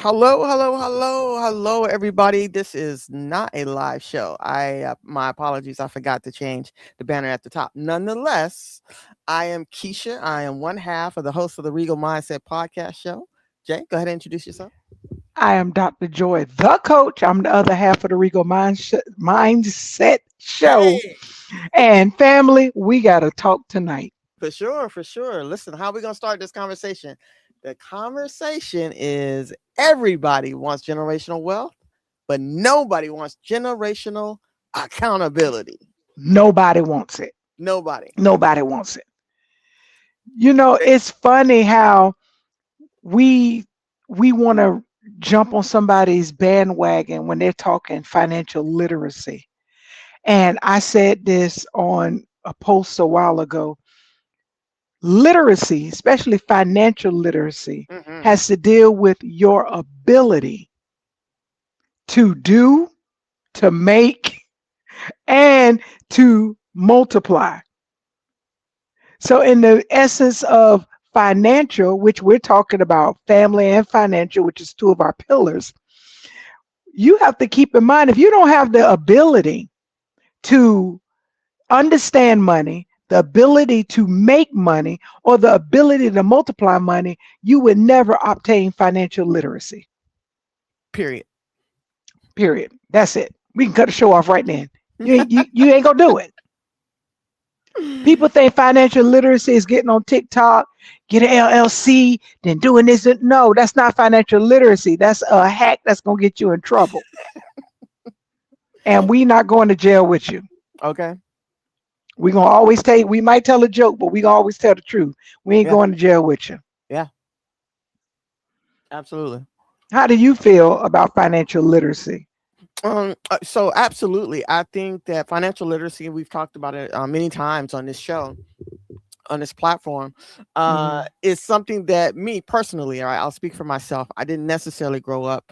Hello, everybody. This is not a live show. My apologies. I forgot to change the banner at the top. Nonetheless, I am Keisha. I am one half of the host of the Regal Mindset podcast show. Jay, go ahead and introduce yourself. I am Dr. Joy, the coach. I'm the other half of the Regal Mindset show. Hey, And family, we got to talk tonight. for sure, for sure. Listen, how are we gonna start this conversation? The conversation is everybody wants generational wealth, but nobody wants generational accountability. Nobody wants it. Nobody. Nobody wants it. It's funny how we we want to jump on somebody's bandwagon when they're talking financial literacy. And I said this on a post a while ago. Literacy, especially financial literacy, Hmm. has to deal with your ability to do, to make, and to multiply. So, in the essence of financial, which we're talking about, family and financial, which is two of our pillars, you have to keep in mind if you don't have the ability to understand money, the ability to make money, or the ability to multiply money, you would never obtain financial literacy. Period. Period. That's it. We can cut the show off right then. You ain't gonna do it. People think financial literacy is getting on TikTok, get an LLC, then doing this. No, that's not financial literacy. That's a hack that's gonna get you in trouble. And we not going to jail with you. Okay. We gonna always tell. We might tell a joke, but we gonna always tell the truth. We ain't Yeah. going to jail with you. Yeah. Absolutely. How do you feel about financial literacy? So absolutely, I think that financial literacy. We've talked about it many times on this show, on this platform, Hmm. is something that me personally, all right, I'll speak for myself. I didn't necessarily grow up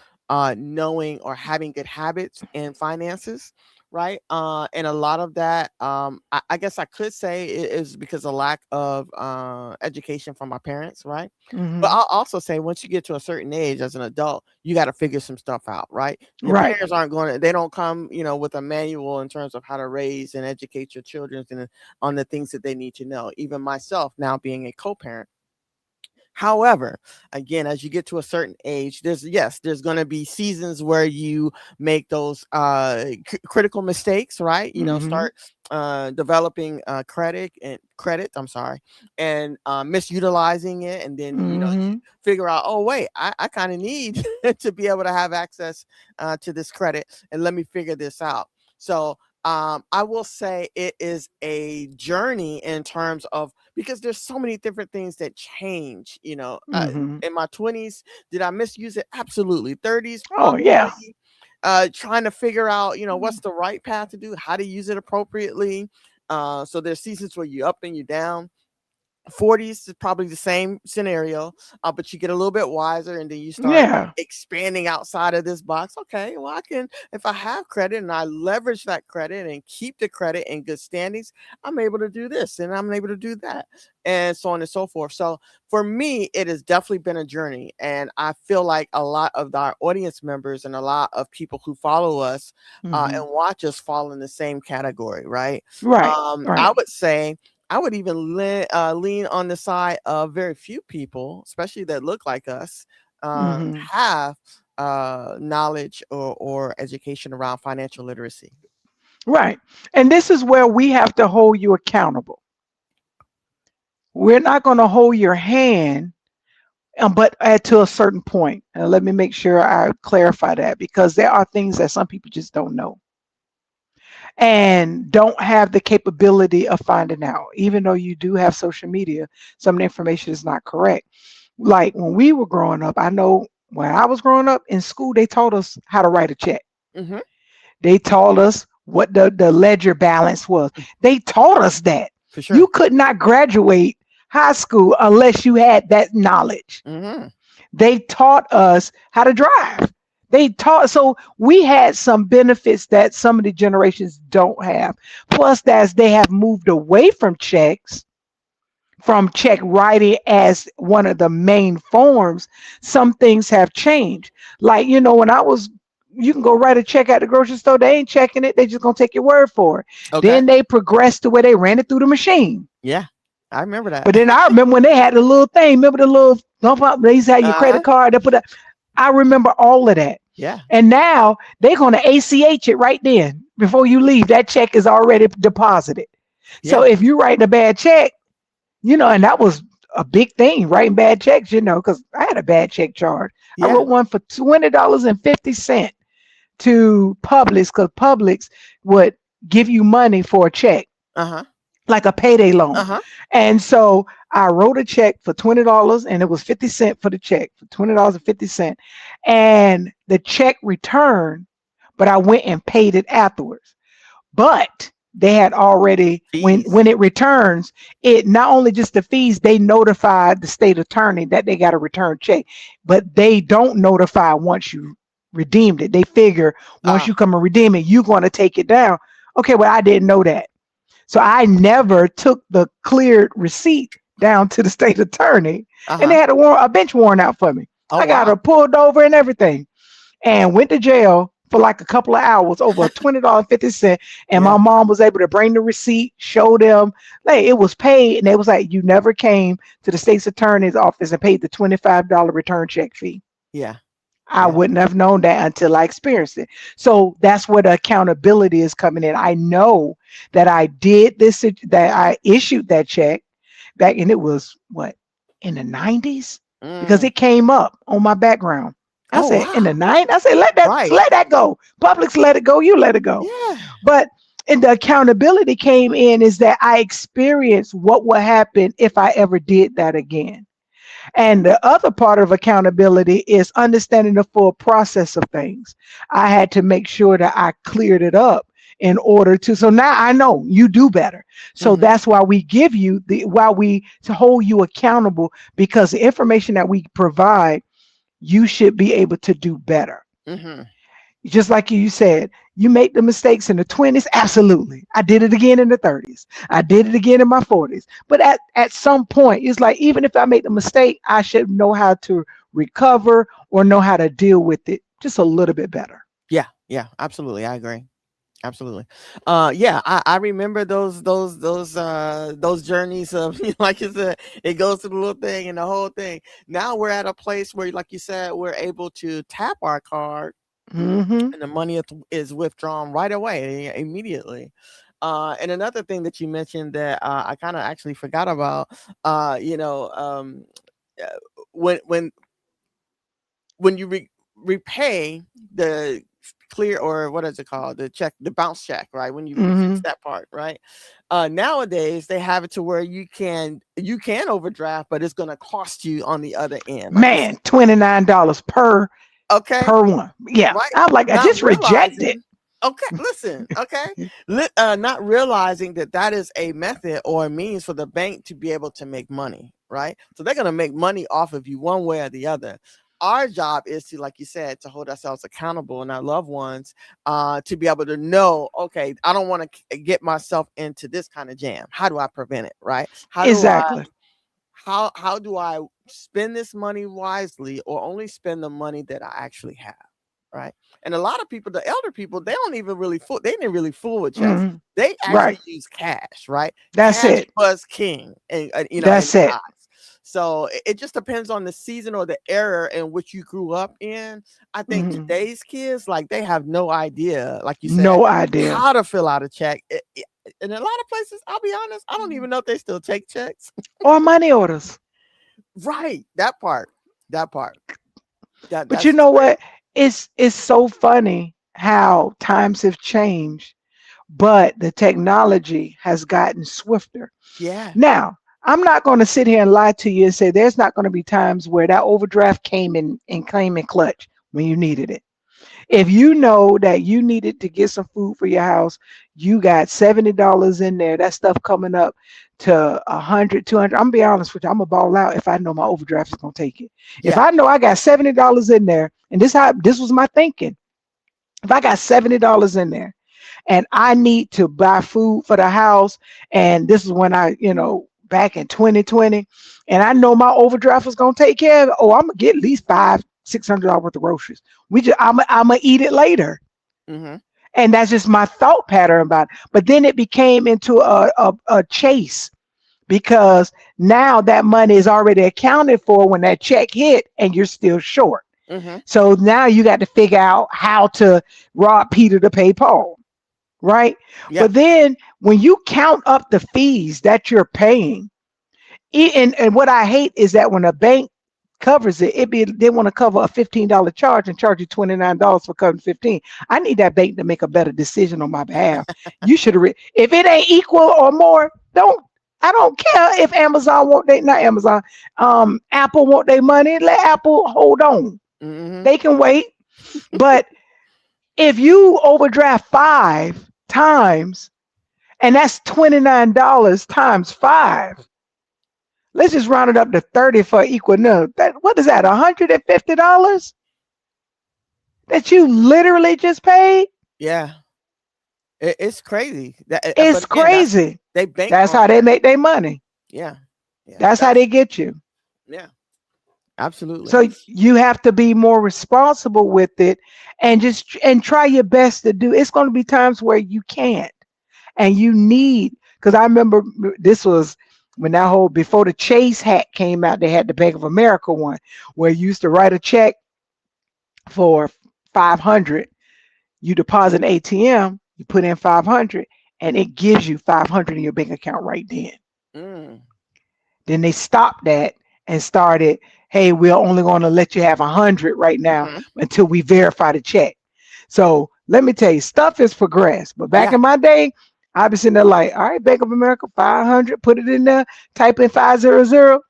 knowing or having good habits in finances, right? And a lot of that, I guess I could say is because of lack of education from my parents, right? But Hmm. I'll also say once you get to a certain age as an adult, you got to figure some stuff out, right? Your Right. parents aren't going to, they don't come, with a manual in terms of how to raise and educate your children and on the things that they need to know. Even myself, now being a co-parent. However, again, as you get to a certain age, there's going to be seasons where you make those critical mistakes, right? Hmm. Start developing credit. I'm sorry, and misutilizing it, and then you Hmm. figure out, oh wait, I kind of need to be able to have access to this credit, and let me figure this out. So I will say it is a journey in terms of because there's so many different things that change. Hmm. In my 20s, did I misuse it? Absolutely. 30s, Oh yeah. probably. Trying to figure out, what's the right path to do, how to use it appropriately. So there's seasons where you up and you down. 40s is probably the same scenario, but you get a little bit wiser and then you start Yeah. expanding outside of this box. Okay, well, I can, if I have credit and I leverage that credit and keep the credit in good standings, I'm able to do this and I'm able to do that, and so on and so forth. So for me, it has definitely been a journey. And I feel like a lot of our audience members and a lot of people who follow us Hmm. and watch us fall in the same category, right? Right. I Right. would say I would even lean on the side of very few people, especially that look like us, Hmm. have knowledge or education around financial literacy. Right. And this is where we have to hold you accountable. We're not going to hold your hand, but at to a certain point. And let me make sure I clarify that because there are things that some people just don't know and don't have the capability of finding out. Even though you do have social media, some of the information is not correct. Like when we were growing up, I know when I was growing up in school, they taught us how to write a check. Hmm. They taught us what the ledger balance was. They taught us that. For sure. You could not graduate high school unless you had that knowledge. Hmm. They taught us how to drive. They taught, so we had some benefits that some of the generations don't have. Plus, as they have moved away from checks from check writing as one of the main forms, some things have changed. Like, when you can go write a check at the grocery store, they ain't checking it, they just gonna take your word for it. Okay. Then they progressed to where they ran it through the machine. Yeah. I remember that. But then I remember when they had the little thing, remember the little dump up, they used to have your credit Uh-huh. card, they put a, I remember all of that. Yeah. And now they're gonna ACH it right then. Before you leave, that check is already deposited. So Yeah. if you write a bad check, and that was a big thing, writing bad checks, because I had a bad check charge. I Yeah. wrote one for $20.50 to Publix, because Publix would give you money for a check, Uh-huh. like a payday loan. Uh-huh. And so I wrote a check for $20 and it was 50 cents for the check, for $20.50. And the check returned, but I went and paid it afterwards. But they had already, when Fees. it returns, it not only just the fees, they notified the state attorney that they got a return check, but they don't notify once you redeemed it. They figure once Uh, you come and redeem it, you're going to take it down. Okay, well, I didn't know that. So I never took the cleared receipt down to the state attorney, and they uh-huh. had a bench warrant out for me. Oh I got wow. her pulled over and everything, and went to jail for like a couple of hours over $20.50. And Yeah. my mom was able to bring the receipt, show them like it was paid, and they was like, "You never came to the state's attorney's office and paid the $25 return check fee." Yeah. I Yeah. wouldn't have known that until I experienced it. So that's where the accountability is coming in. I know that I did this, that I issued that check back, and it was what, in the 90s, because Mm. it came up on my background. I Oh said in the wow. 90s, I said Right. let that go. Publix let it go, you let it go. Yeah. But and the accountability came in is that I experienced what would happen if I ever did that again. And the other part of accountability is understanding the full process of things. I had to make sure that I cleared it up in order to. So now I know you do better. So Mm-hmm. that's why we give you why we to hold you accountable, because the information that we provide, you should be able to do better. Mm-hmm. Just like you said, you make the mistakes in the 20s. Absolutely. I did it again in the 30s. I did it again in my 40s. But at some point, it's like, even if I make the mistake, I should know how to recover or know how to deal with it just a little bit better. Yeah. Yeah. Absolutely. I agree. Absolutely. Yeah, I remember those journeys of like you said, it goes to the little thing and the whole thing. Now we're at a place where, like you said, we're able to tap our card Hmm. and the money is withdrawn right away, immediately. And another thing that you mentioned that I kind of actually forgot about, uh, you know, um, uh, when when when you repay the clear, or what is it called, the check, the bounce check, right, when you fix Hmm. that part, right, nowadays they have it to where you can overdraft, but it's going to cost you on the other end, like you said. Man, $29 Okay. per one. Yeah. Right. I'm like, I Not just reject it. realizing, okay, listen, okay, not realizing that that is a method or a means for the bank to be able to make money, right? So they're going to make money off of you one way or the other. Our job is to, like you said, to hold ourselves accountable and our loved ones, to be able to know, okay, I don't want to get myself into this kind of jam. How do I prevent it, right? Exactly. How do I spend this money wisely, or only spend the money that I actually have, right? And a lot of people, the elder people, they don't even really fool. They didn't really fool with checks. Hmm. They Right. actually use cash, right? That's Cash it. was king, and in That's their it. eyes. So it just depends on the season or the era in which you grew up in. I think Hmm. today's kids, like, they have no idea, like you said, No idea. how to fill out a check. In a lot of places, I'll be honest, I don't even know if they still take checks. Or money orders. Right, that part, that part, But you that's know just crazy. what? It's so funny how times have changed, but the technology has gotten swifter. Yeah, Now, I'm not going to sit here and lie to you and say there's not going to be times where that overdraft came in and came in clutch when you needed it. If you know that you needed to get some food for your house, you got $70 in there. That stuff coming up to 100, 200. I'm gonna be honest with you. I'm gonna ball out if I know my overdraft is gonna take it. If yeah, I know I got $70 in there, and this was my thinking. If I got $70 in there and I need to buy food for the house, and this is when I, back in 2020, and I know my overdraft was gonna take care of it. Oh, I'm gonna get at least $500-600 worth of groceries. I'm gonna eat it later. Mm-hmm. And that's just my thought pattern about it. But then it became into a chase, because now that money is already accounted for when that check hit and you're still short. Mm-hmm. So now you got to figure out how to rob Peter to pay Paul, right? Yeah. But then when you count up the fees that you're paying, and what I hate is that when a bank covers it, they want to cover a $15 charge and charge you $29 for covering 15. I need that bank to make a better decision on my behalf. You should have, if it ain't equal or more, don't. I don't care if Amazon want they not Amazon, Apple want their money. Let Apple hold on. Mm-hmm. They can wait. But if you overdraft 5 times, and that's $29 times 5, let's just round it up to 30 for equal. No, what is that? $150 that you literally just paid? Yeah. It's crazy. But It's again, crazy. they bank That's on how they that. make their money. Yeah. Yeah. That's how they get you. Yeah. Absolutely. So you have to be more responsible with it, and try your best to do. It's going to be times where you can't, and you need, because I remember this was when that whole, before the Chase hack came out, they had the Bank of America one where you used to write a check for 500, you deposit an ATM, you put in 500, and it gives you 500 in your bank account right then. Mm. Then they stopped that and started, hey, we're only going to let you have 100 right now Mm-hmm. until we verify the check. So let me tell you, stuff is progressed. But back Yeah. in my day, I'd be sitting there like, all right, Bank of America, 500, put it in there, type in 500.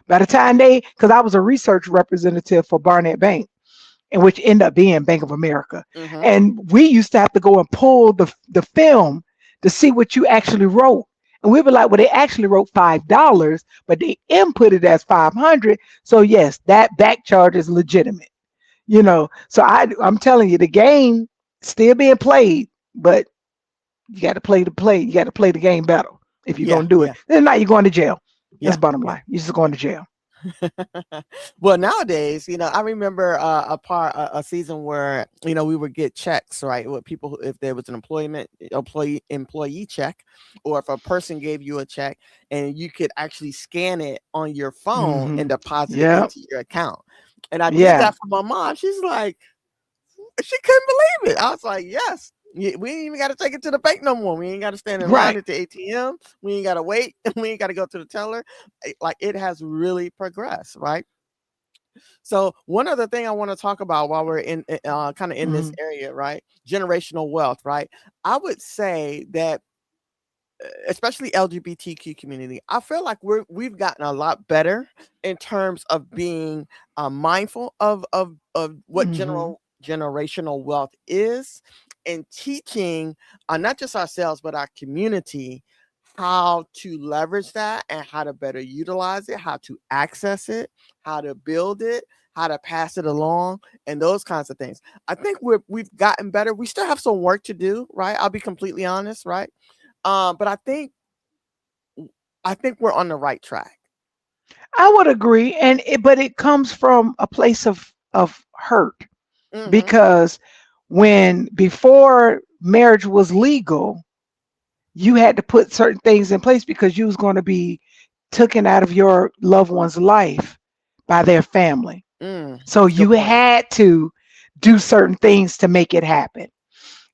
By the time because I was a research representative for Barnett Bank, and which ended up being Bank of America. Mm-hmm. And we used to have to go and pull the film to see what you actually wrote. And we'd be like, well, they actually wrote $5, but they input it as 500. So yes, that back charge is legitimate. So I'm telling you, the game still being played, but you got to play the play. You got to play the game better if you're Yeah. gonna do it. Yeah. Then not you're going to jail. That's Yeah. bottom Yeah. line. You're just going to jail. Well, nowadays, I remember a season where we would get checks, right? With people, if there was an employee check, or if a person gave you a check, and you could actually scan it on your phone Hmm. and deposit it Yeah. into your account. And I did Yeah. that for my mom. She's like, she couldn't believe it. I was like, yes. We ain't even got to take it to the bank no more. We ain't got to stand in line Right. at the ATM. We ain't got to wait. We ain't got to go to the teller. Like, it has really progressed, right? So one other thing I want to talk about while we're in kind of in this Hmm. area, right? Generational wealth, right? I would say that especially LGBTQ community, I feel like we've gotten a lot better in terms of being mindful of what Hmm. generational wealth is, and teaching not just ourselves but our community how to leverage that and how to better utilize it, how to access it, how to build it, how to pass it along, and those kinds of things. I think we've gotten better. We still have some work to do, right? I'll be completely honest, right? But I think we're on the right track. I would agree, but it comes from a place of hurt, Mhm. because when before marriage was legal, you had to put certain things in place because you was going to be taken out of your loved one's life by their family. So That's a good you point. had to do certain things to make it happen.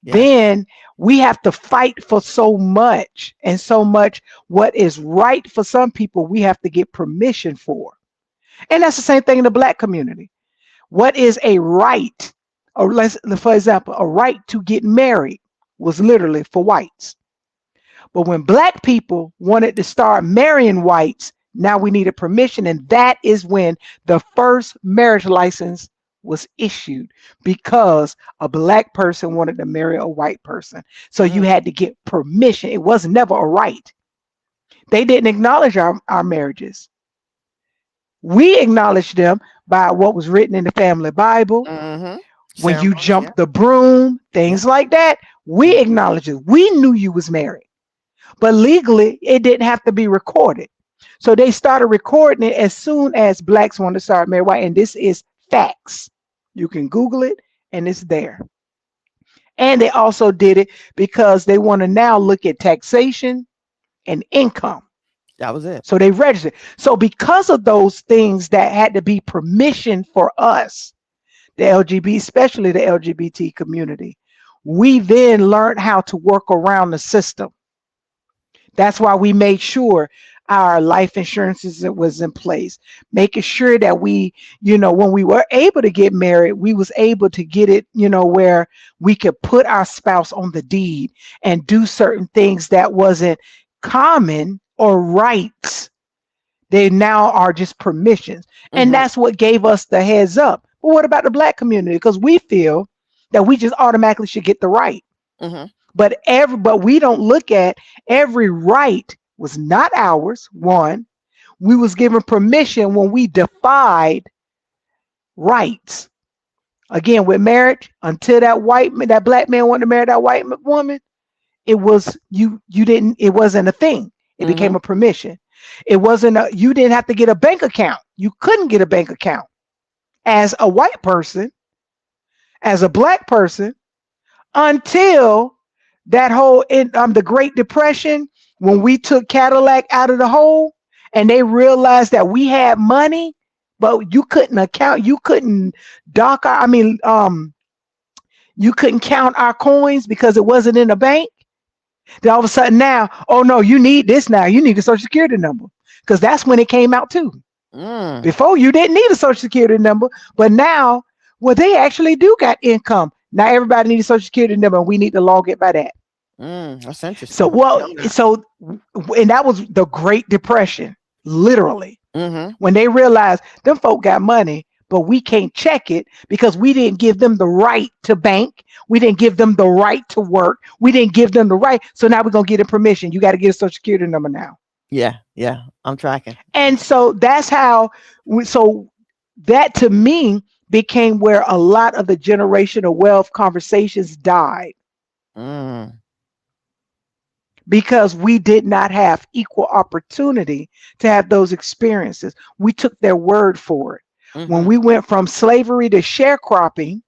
Yeah. Then we have to fight for so much, and so much what is right for some people, we have to get permission for. And that's the same thing in the Black community. What is a right? Or for example, a right to get married was literally for whites. But when Black people wanted to start marrying whites, now we needed permission. And that is when the first marriage license was issued, because a Black person wanted to marry a white person. So you Mm. had to get permission. It was never a right. They didn't acknowledge our marriages. We acknowledged them by what was written in the family Bible. Mhm. When you Ceremonies, yeah. jumped the broom, Yeah. things like that, we Mhm. acknowledged it. We knew you was married. But legally, it didn't have to be recorded. So they started recording it as soon as blacks wanted to start marry white. And this is facts. You can Google it and it's there. And they also did it because they want to now look at taxation and income. That was it. So they registered. So because of those things that had to be permission for us, the LGBT, especially the LGBT community, we then learned how to work around the system. That's why we made sure our life insurances was in place, making sure that we, when we were able to get married, we was able to get it, where we could put our spouse on the deed and do certain things that wasn't common or rights. They now are just permissions. And Mm-hmm. that's what gave us the heads up. But what about the black community? Because we feel that we just automatically should get the right. Mm-hmm. But we don't look at every right was not ours. One, we was given permission when we defied rights. Again, with marriage, until that black man wanted to marry that white woman, it was you didn't it wasn't a thing. It Mm-hmm. became a permission. It wasn't you didn't have to get a bank account. You couldn't get a bank account as a white person, as a black person, until that whole the Great Depression, when we took Cadillac out of the hole and they realized that we had money, but you couldn't dock our, you couldn't count our coins because it wasn't in a bank. Then all of a sudden now, oh no, you need this now. You need a social security number. Because that's when it came out too. Mm. Before you didn't need a social security number, but now, well, they actually do got income. Now everybody needs a social security number, and we need to log it by that. That's So, interesting. I well, didn't know that. so, and that was the Great Depression, literally, Mm-hmm. when they realized them folk got money, but we can't check it because we didn't give them the right to bank. We didn't give them the right to work. We didn't give them the right. So now we're going to get a permission. You got to get a social security number now. Yeah, yeah. I'm tracking. And so that's how, so that to me became where a lot of the generational wealth conversations died Mm. because we did not have equal opportunity to have those experiences. We took their word for it. When Mm-hmm. we went from slavery to sharecropping,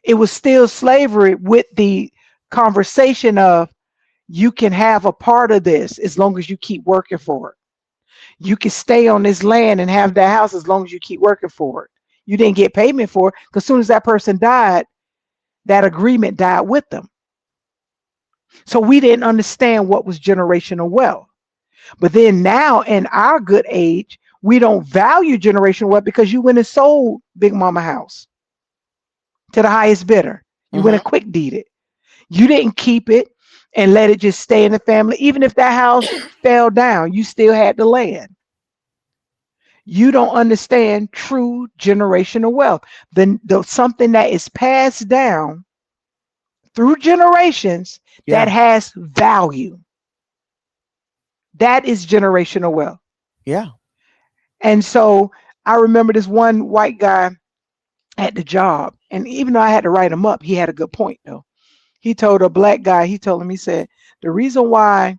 it was still slavery with the conversation of you can have a part of this as long as you keep working for it. You can stay on this land and have that house as long as you keep working for it. You didn't get payment for it because as soon as that person died, that agreement died with them. So we didn't understand what was generational wealth. But then now in our good age, we don't value generational wealth because you went and sold Big Mama house to the highest bidder. You went Mm-hmm. and quick deed it. You didn't keep it and let it just stay in the family. Even if that house fell down, you still had the land. You don't understand true generational wealth. The something that is passed down through generations that Yeah. has value. That is generational wealth. Yeah. And so I remember this one white guy at the job, and even though I had to write him up, he had a good point though. He told a black guy, he told him, he said, the reason why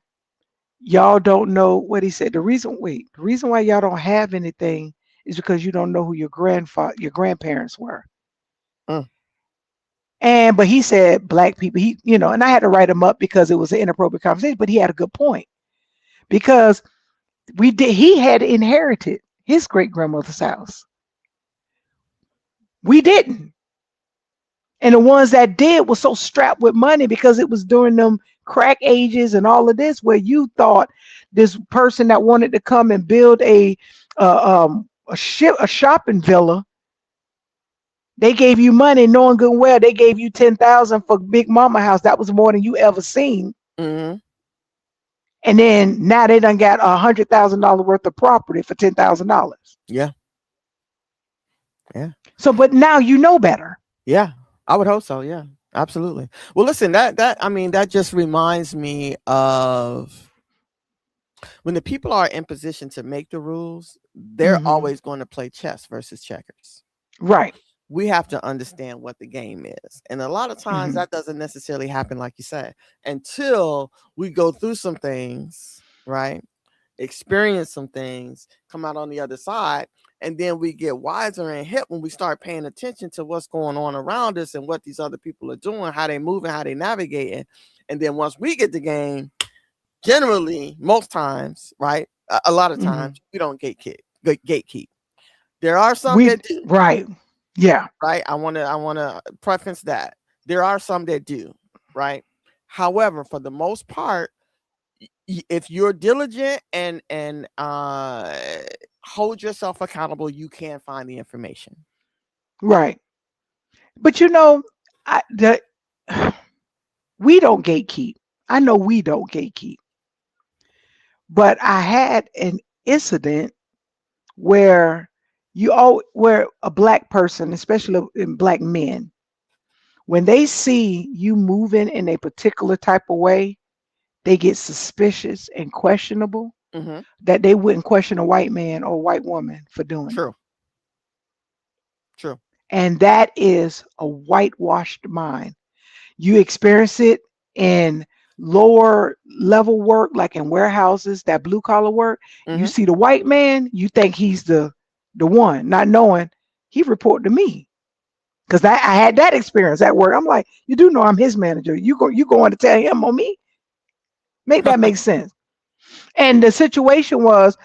y'all don't know what he said, the reason why y'all don't have anything is because you don't know who your grandparents were. Mm. And but he said black people, and I had to write him up because it was an inappropriate conversation, but he had a good point. Because he had inherited his great grandmother's house. We didn't. And the ones that did was so strapped with money because it was during them crack ages and all of this, where you thought this person that wanted to come and build a shopping villa, they gave you money knowing good and well they gave you 10,000 for Big Mama house. That was more than you ever seen. Mm-hmm. And then now they done got $100,000 worth of property for $10,000. Yeah. Yeah. So, but now you know better. Yeah. I would hope so. Yeah. Absolutely. Well, listen, that just reminds me of when the people are in position to make the rules, they're Hmm. always going to play chess versus checkers. Right. We have to understand what the game is. And a lot of times Hmm. that doesn't necessarily happen, like you said, until we go through some things, right? experience some things, come out on the other side, and then we get wiser and hip when we start paying attention to what's going on around us and what these other people are doing, how they moving, how they navigating. And then once we get the game, generally, most times, right? A lot of Hmm. times we don't gatekeep. There are some that do, Right. Yeah. right? I wanna preference that. There are some that do, right? However, for the most part, if you're diligent and hold yourself accountable, you can find the information. Right. But the we don't gatekeep. I know we don't gatekeep. But I had an incident where where a black person, especially in black men, when they see you moving in a particular type of way, they get suspicious and questionable Hmm. that they wouldn't question a white man or a white woman for doing it. True. True. And that is a whitewashed mind. You experience it in lower level work, like in warehouses, that blue collar work. You Hmm. see the white man, you think he's the one, not knowing he reported to me. Because I had that experience at work. I'm like, you do know I'm his manager. You going to tell him on me? Make that make sense. And the situation was,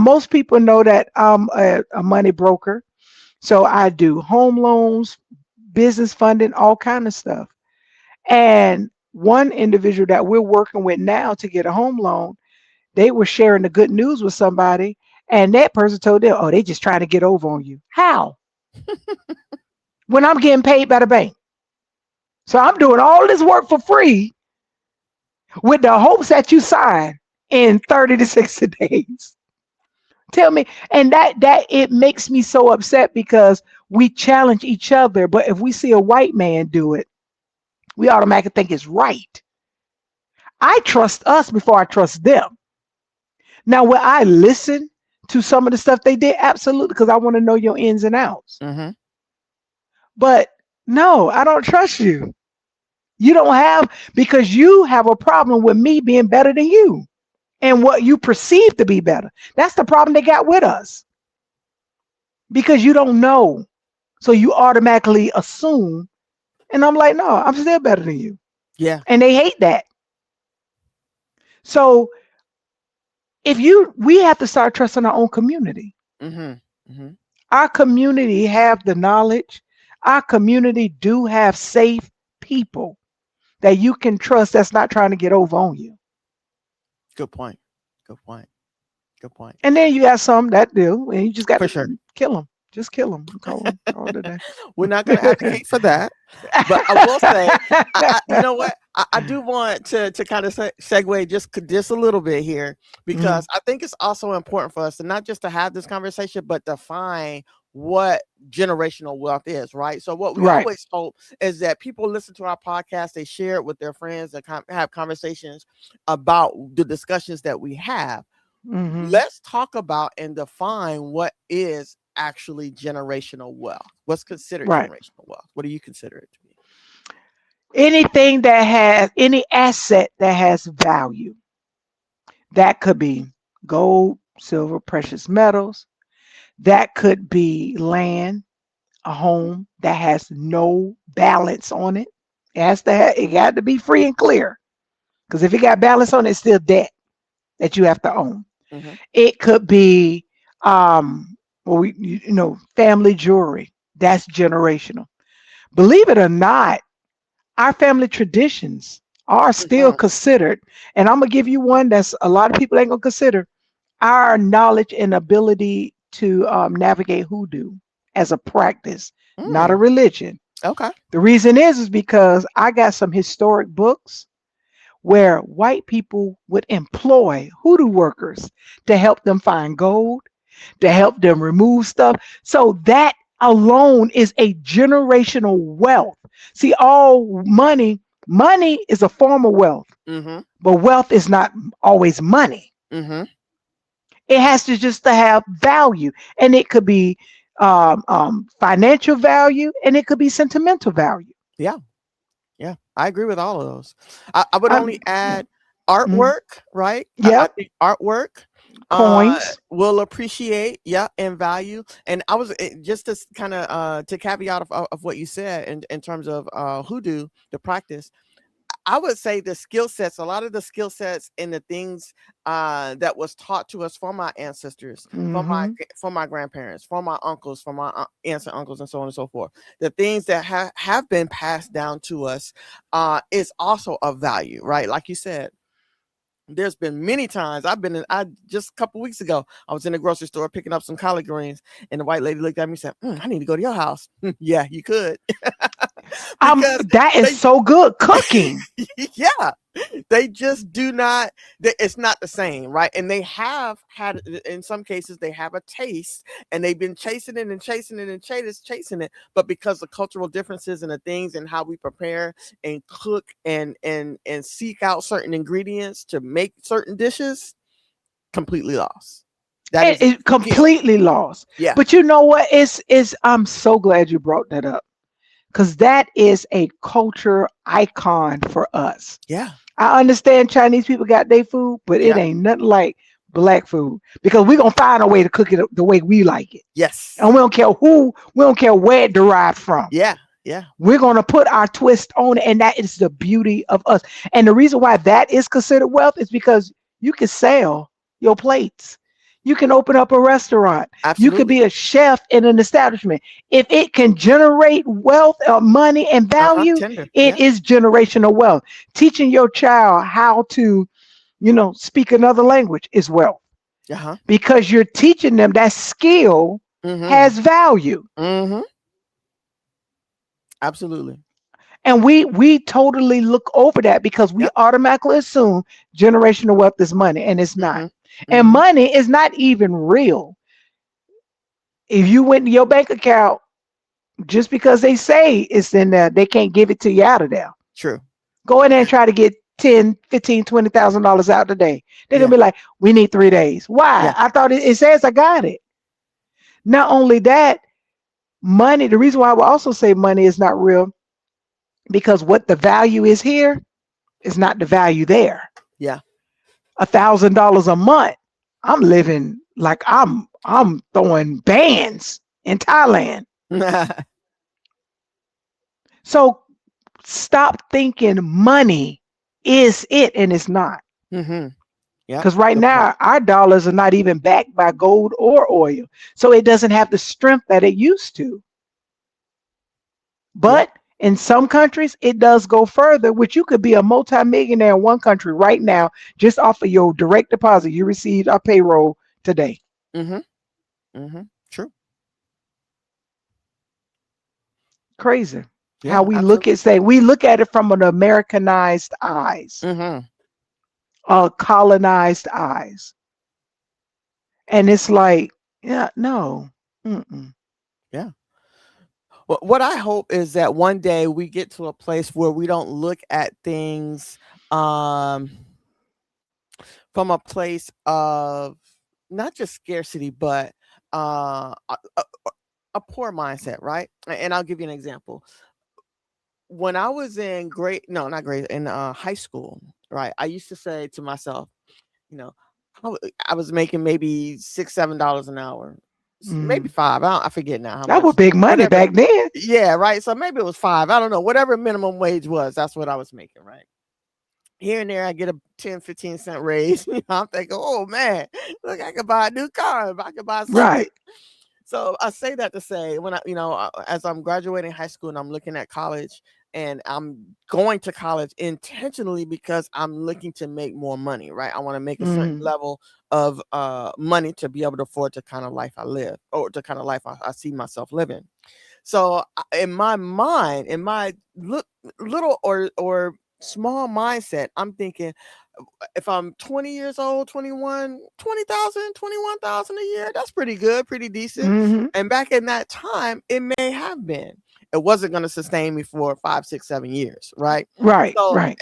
most people know that I'm a money broker, so I do home loans, business funding, all kind of stuff. And one individual that we're working with now to get a home loan, they were sharing the good news with somebody, and that person told them, "Oh, they just trying to get over on you." How? When I'm getting paid by the bank, so I'm doing all this work for free with the hopes that you sign in 30 to 60 days. Tell me, and that it makes me so upset because we challenge each other, but if we see a white man do it, we automatically think it's right. I trust us before I trust them. Now, will I listen to some of the stuff they did? Absolutely, because I want to know your ins and outs. Hmm. But no, I don't trust you. You don't have, because you have a problem with me being better than you and what you perceive to be better. That's the problem they got with us because you don't know. So you automatically assume. And I'm like, no, I'm still better than you. Yeah. And they hate that. So we have to start trusting our own community. Hmm. Hmm. Our community have the knowledge. Our community do have safe people that you can trust that's not trying to get over on you. Good point. Good point. Good point. And then you got some that do, and you just got For to sure. kill them. Just kill them. Call it a We're not going to day. advocate for that, but I will say, you know what? I do want to kind of segue just a little bit here Mhm. because I think it's also important for us to not just to have this conversation, but define what generational wealth is, right? So what we Right. always hope is that people listen to our podcast, they share it with their friends, and have conversations about the discussions that we have. Hmm. Let's talk about and define what is actually generational wealth. What's considered Right. generational wealth? What do you consider it to be? Anything that has any asset that has value, that could be gold, silver, precious metals. That could be land, a home that has no balance on it. It got to be free and clear. Because if it got balance on it, it's still debt that you have to own. Hmm. It could be family jewelry. That's generational. Believe it or not, our family traditions are still Hmm. considered. And I'm gonna give you one that's a lot of people ain't gonna consider. Our knowledge and ability to navigate hoodoo as a practice, not a Mm, religion. okay. The reason is because I got some historic books where white people would employ hoodoo workers to help them find gold, to help them remove stuff. So that alone is a generational wealth. See, money is a form of wealth, Hmm. but wealth is not always money. Hmm. It has to just to have value, and it could be financial value, and it could be sentimental value. Yeah. Yeah. I agree with all of those. I would only Yeah, add mhm, artwork, right? I yep, think artwork, Coins. will appreciate, yeah, and value. And I was just to kind of to caveat of what you said in terms of hoodoo, the practice. I would say the skill sets, a lot of the skill sets and the things that was taught to us from my ancestors, Hmm. from my grandparents, from my uncles, from my aunts and uncles, and so on and so forth. The things that have been passed down to us is also of value, right? Like you said, there's been many times I've been in. I just a couple weeks ago, I was in the grocery store picking up some collard greens, and the white lady looked at me and said, "I need to go to your house." Yeah, you could, because That is they, so good. Cooking. yeah, they just do not. It's not the same, right? And they have had, in some cases, they have a taste, and they've been chasing it and chasing it and chasing it. But because of cultural differences and the things and how we prepare and cook and seek out certain ingredients to make certain dishes, completely lost. That It, is a it skill. completely lost. Yeah, But you know what? It's I'm so glad you brought that up because that is a culture icon for us. yeah, I understand Chinese people got their food, but it yeah, ain't nothing like black food because we're gonna find a way to cook it the way we like it. And yes, we don't care where it derived from. yeah, yeah, We're going to put our twist on it. And that is the beauty of us. And the reason why that is considered wealth is because you can sell your plates. You can open up a restaurant. You could absolutely. be a chef in an establishment. If it can generate wealth or money and value, Tender. it Yeah, is generational wealth. Teaching your child how to, speak another language is wealth uh huh. because you're teaching them that skill Mm-hmm. has value. Mm-hmm. Absolutely. And we totally look over that because we Yep. automatically assume generational wealth is money, and it's not. Mm-hmm. And Mm-hmm. money is not even real. If you went to your bank account, just because they say it's in there, they can't give it to you out of there. True. Go in there and try to get 10, 15, $20,000 out today. They're gonna Yeah. be like, we need 3 days. Why? Yeah. I thought it says I got it. Not only that, money, the reason why I would also say money is not real, because what the value is here is not the value there. Yeah. $1,000 a month, I'm living like I'm throwing bands in Thailand. So stop thinking money is it, and it's not. Mm-hmm. Yep. Because right Good point. now our dollars are not even backed by gold or oil. So it doesn't have the strength that it used to. Yeah. But in some countries, it does go further, which you could be a multimillionaire in one country right now just off of your direct deposit you received our payroll today. Mm-hmm. Mm-hmm. True. Crazy how Yeah. we look at Absolutely. say we look at it from an Americanized eyes, Mm-hmm. colonized eyes, and it's like, yeah, no. Mm-mm. Yeah. Well, what I hope is that one day we get to a place where we don't look at things um from a place of not just scarcity, but a poor mindset, right? And I'll give you an example. When I was in grade, no, not grade, in high school, right? I used to say to myself, you know, I was making maybe $6, $7 an hour, maybe Mm. five. I forget now how That was much, big money whatever. back then. Yeah, right. So maybe it was five. I don't know. Whatever minimum wage was, that's what I was making, right? Here and there, I get a 10, 15 cent raise. I'm thinking, oh man, look, I could buy a new car. I could buy something. Right. So I say that to say, when as I'm graduating high school and I'm looking at college, and I'm going to college intentionally because I'm looking to make more money, right? I want to make a certain Mm. level of money to be able to afford the kind of life I live, or the kind of life I see myself living. So in my mind, in my little or small mindset, I'm thinking, if I'm 20 years old, 21, 20,000, 21,000 a year, that's pretty good, pretty decent. Hmm. And back in that time, it may have been. It wasn't going to sustain me for 5, 6, 7 years, right? Right. So, Right.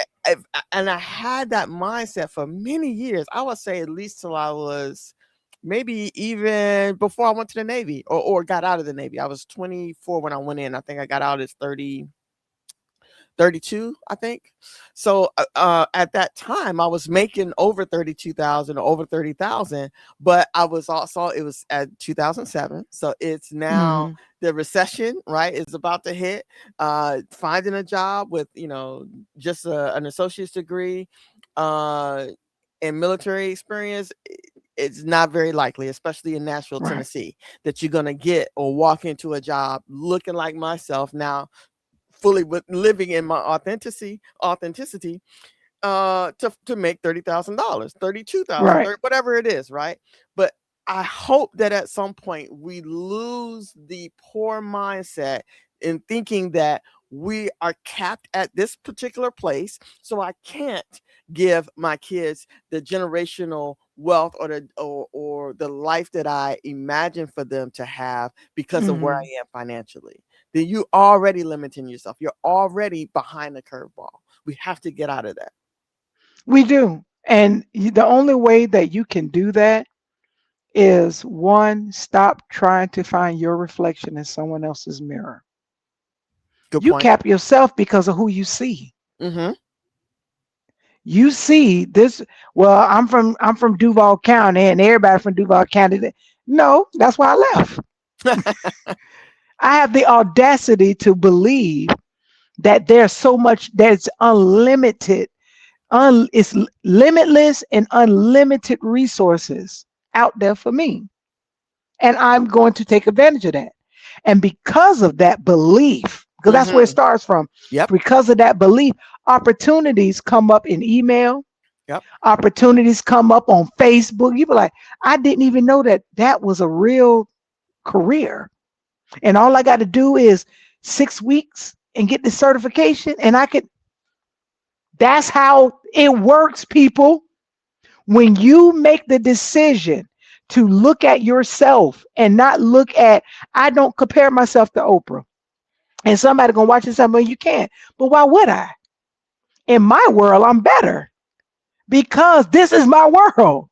and I had that mindset for many years. I would say at least till I was maybe even before I went to the Navy, or got out of the Navy. I was 24 when I went in. I think I got out as 30, 32, I think. So at that time, I was making over 32,000 or over 30,000, but I was also, it was at 2007. So it's now Hmm. the recession, right, is about to hit. Finding a job with, just an associate's degree, uh, and military experience, it's not very likely, especially in Nashville, Right. Tennessee, that you're going to get or walk into a job looking like myself now, fully with living in my authenticity, to make $30,000, 32,000, Right. whatever it is, right? But I hope that at some point we lose the poor mindset in thinking that we are capped at this particular place, so I can't give my kids the generational wealth or the life that I imagine for them to have because of where Hmm. I am financially. Then you already limiting yourself. You're already behind the curveball. We have to get out of that. We do. And the only way that you can do that is one, stop trying to find your reflection in someone else's mirror. Good You point. cap yourself because of who you see. Mhm. You see this, well, I'm from Duval County and everybody from Duval County. No, that's why I left. I have the audacity to believe that there's so much that's unlimited, it's limitless and unlimited resources out there for me. And I'm going to take advantage of that. And because of that belief, because that's where it Mhm. starts from, Yep. because of that belief, opportunities come up in email, Yep. opportunities come up on Facebook. You be like, I didn't even know that that was a real career. And all I got to do is 6 weeks and get the certification. And I could, that's how it works, people. When you make the decision to look at yourself and not look at, I don't compare myself to Oprah. And somebody gonna watch this and say, well, you can't. But why would I? In my world, I'm better because this is my world.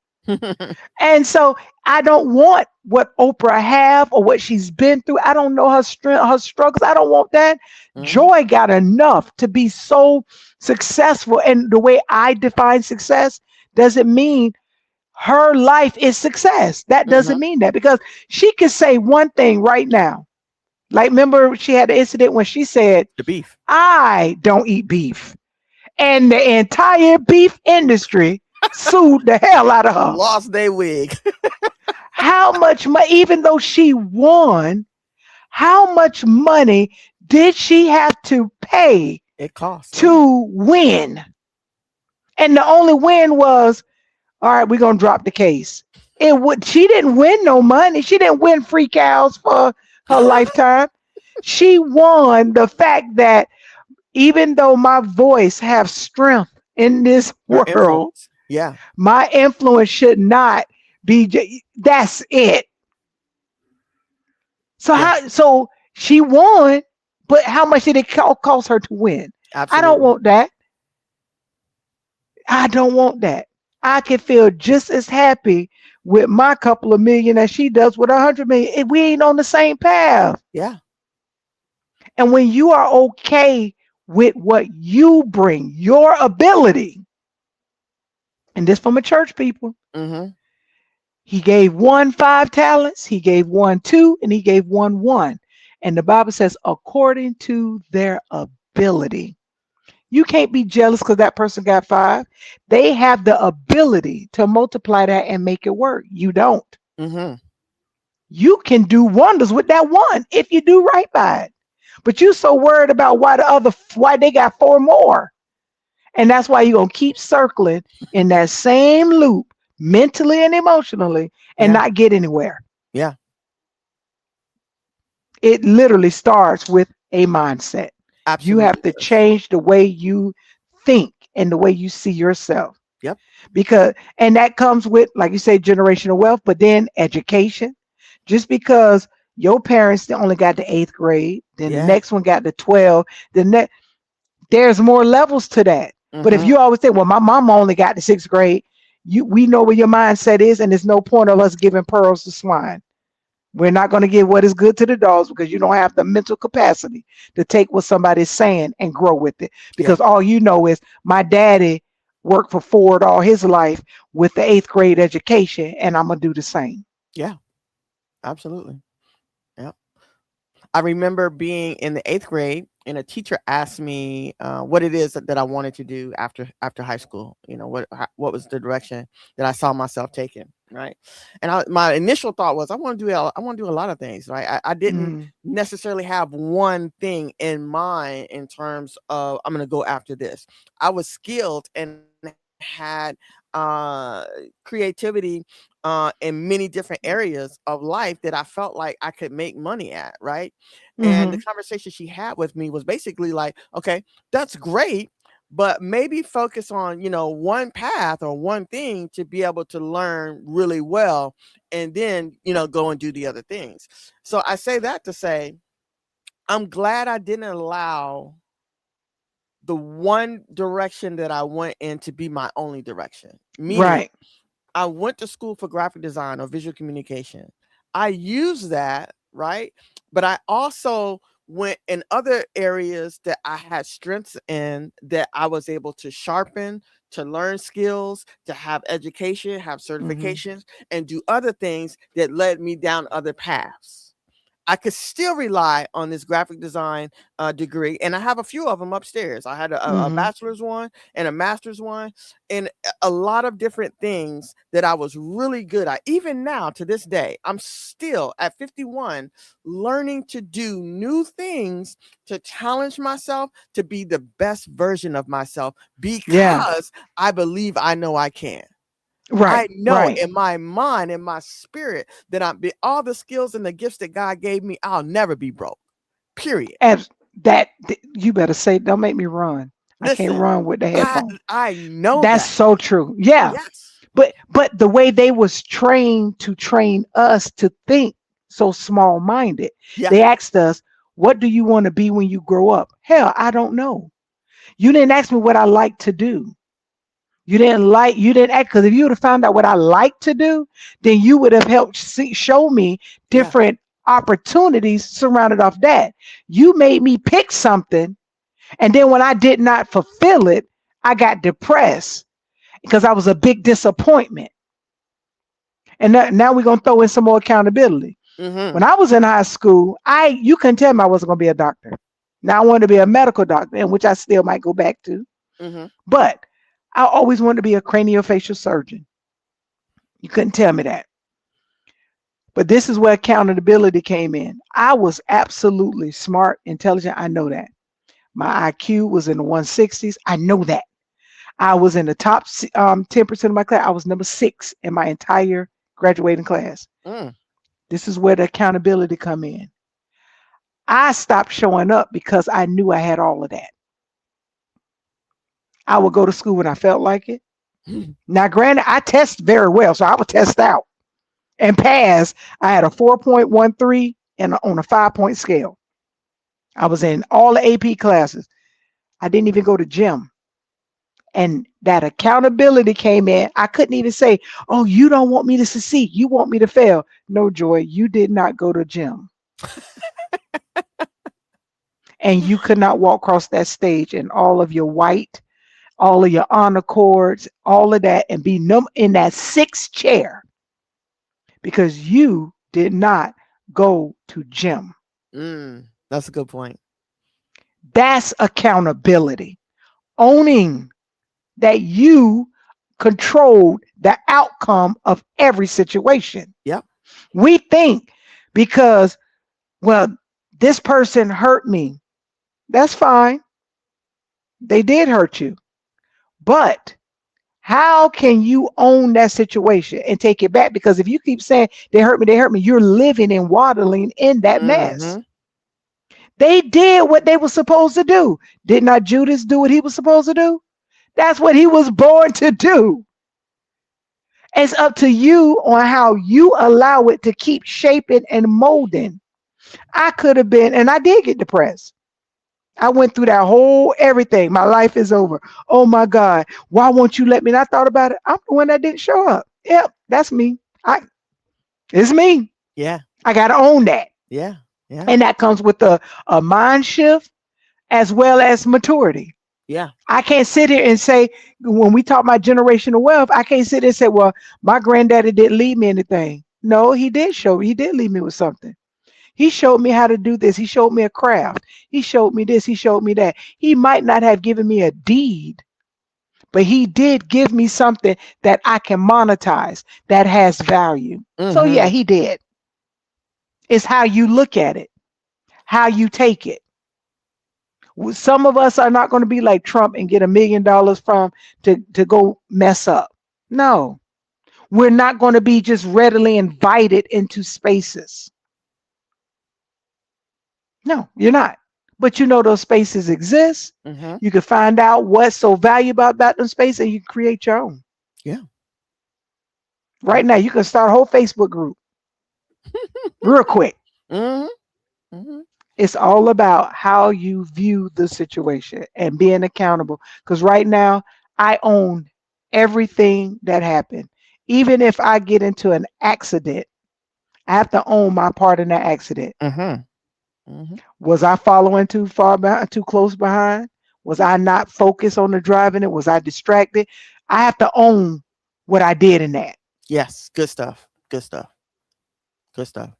And so I don't want what Oprah have or what she's been through. I don't know her strength, her struggles. I don't want that. Mhm. Joy got enough to be so successful. And the way I define success doesn't mean her life is success. That doesn't Mhm. mean that because she could say one thing right now. Like, remember, she had an incident when she said, The beef. I don't eat beef. And the entire beef industry sued the hell out of her. Lost their wig. How much money, even though she won, how much money did she have to pay It costs, yeah. to win? And the only win was, all right, we're gonna drop the case. It would she didn't win no money. She didn't win free cows for her lifetime. She won the fact that even though my voice have strength in this Her world, influence. Yeah. my influence should not be that's it. So Yeah. so she won, but how much did it cost her to win? I don't Absolutely. want that. I don't want that. I can feel just as happy with my couple of million as she does with 100 million. We ain't on the same path. Yeah. And when you are okay with what you bring, your ability, and this from a church people, Mhm. he gave one 5 talents, he gave one two, and he gave one one. And the Bible says, according to their ability. You can't be jealous because that person got five. They have the ability to multiply that and make it work. You don't. Mhm. You can do wonders with that one if you do right by it. But you so worried about why they got four more. And that's why you're gonna keep circling in that same loop mentally and emotionally and Yeah. not get anywhere. Yeah. It literally starts with a mindset. You have Absolutely to does. change the way you think and the way you see yourself. Yep. Because and that comes with, like you say, generational wealth, but then education. Just because your parents only got the eighth grade, then the Yeah. next one got the 12, there's more levels to that. But if Mhm. you always say, well, my mom only got the sixth grade, we know where your mindset is, and there's no point of us giving pearls to swine. We're not going to give what is good to the dogs because you don't have the mental capacity to take what somebody's saying and grow with it. Yeah. Because all you know is my daddy worked for Ford all his life with the eighth grade education, and I'm going to do the same. Yeah. Absolutely. Yeah. I remember being in the 8th grade, and a teacher asked me what it is that I wanted to do after high school. What was the direction that I saw myself taking, right? And my initial thought was, I want to do a lot of things, right? I didn't Mm, necessarily have one thing in mind in terms of I'm going to go after this. I was skilled and had creativity in many different areas of life that I felt like I could make money at, right? And the hmm. conversation she had with me was basically like, okay, that's great, but maybe focus on, one path or one thing to be able to learn really well, and then, go and do the other things. So I say that to say, I'm glad I didn't allow the one direction that I went in to be my only direction. Meaning, Right. I went to school for graphic design or visual communication. I use that, right? But I also went in other areas that I had strengths in that I was able to sharpen, to learn skills, to have education, have Hmm. certifications, and do other things that led me down other paths. I could still rely on this graphic design degree, and I have a few of them upstairs. I had a Hmm. bachelor's one and a master's one, and a lot of different things that I was really good at. Even now, to this day, I'm still at 51 learning to do new things to challenge myself to be the best version of myself Yeah. because I believe I know I can. Right. I know Right. in my mind, in my spirit, that all the skills and the gifts that God gave me, I'll never be broke. Period. As you better say, don't make me run. I can't Listen, run with the I headphones. I know That's that. so true. Yeah. Yes. But the way they was trained to train us to think so small minded, Yeah. they asked us, what do you want to be when you grow up? Hell, I don't know. You didn't ask me what I like to do. You didn't ask, because if you would have found out what I like to do, then you would have helped show me Yeah. different opportunities surrounded off that. You made me pick something, and then when I did not fulfill it, I got depressed because I was a big disappointment. And now we're gonna throw in some more accountability. Mm-hmm. When I was in high school, you couldn't tell me I wasn't gonna be a doctor. Now I wanted to be a medical doctor, and which I still might go back to. Mm-hmm. But I always wanted to be a craniofacial surgeon. You couldn't tell me that. But this is where accountability came in. I was absolutely smart, intelligent. I know that. My IQ was in the 160s. I know that. I was in the top 10% of my class. I was number 6 in my entire graduating class. Mm. This is where the accountability come in. I stopped showing up because I knew I had all of that. I would go to school when I felt like it. Now, granted, I test very well, so I would test out and pass. I had a 4.13 and on a 5-point scale. I was in all the AP classes. I didn't even go to gym. And that accountability came in. I couldn't even say, oh, you don't want me to succeed. You want me to fail. No, Joy, you did not go to gym. And you could not walk across that stage in all of your white, all of your honor cords, all of that, and be in that 6th chair because you did not go to gym. That's a good point. That's accountability. Owning that you controlled the outcome of every situation. Yep. We think because, well, this person hurt me. That's fine. They did hurt you. But how can you own that situation and take it back? Because if you keep saying they hurt me, you're living and waddling in that mess. Mm-hmm. They did what they were supposed to do. Did not Judas do what he was supposed to do? That's what he was born to do. It's up to you on how you allow it to keep shaping and molding. I could have been, and I did get depressed. I went through that whole everything. My life is over. Oh my God. Why won't you let me? And I thought about it. I'm the one that didn't show up. Yep, that's me. It's me. Yeah. I got to own that. Yeah. Yeah. And that comes with a mind shift as well as maturity. Yeah. I can't sit here and say, when we talk about generational wealth, I can't sit here and say, well, my granddaddy didn't leave me anything. No, he did show me. He did leave me with something. He showed me how to do this. He showed me a craft. He showed me this. He showed me that. He might not have given me a deed, but he did give me something that I can monetize that has value. So, yeah, Mm-hmm. he did. It's how you look at it, how you take it. Some of us are not going to be like Trump and get $1 million from to go mess up. No, we're not going to be just readily invited into spaces. No, you're not. But you know those spaces exist. Mm-hmm. You can find out what's so valuable about them spaces and you can create your own. Yeah. Right now, you can start a whole Facebook group real quick. Mm-hmm. Mm-hmm. It's all about how you view the situation and being accountable. Because right now, I own everything that happened. Even if I get into an accident, I have to own my part in that accident. Mm-hmm. Mm-hmm. Was I following too far behind, too close behind? Was I not focused on the driving it? Was I distracted? I have to own what I did in that. Yes. Good stuff. Good stuff. Good stuff.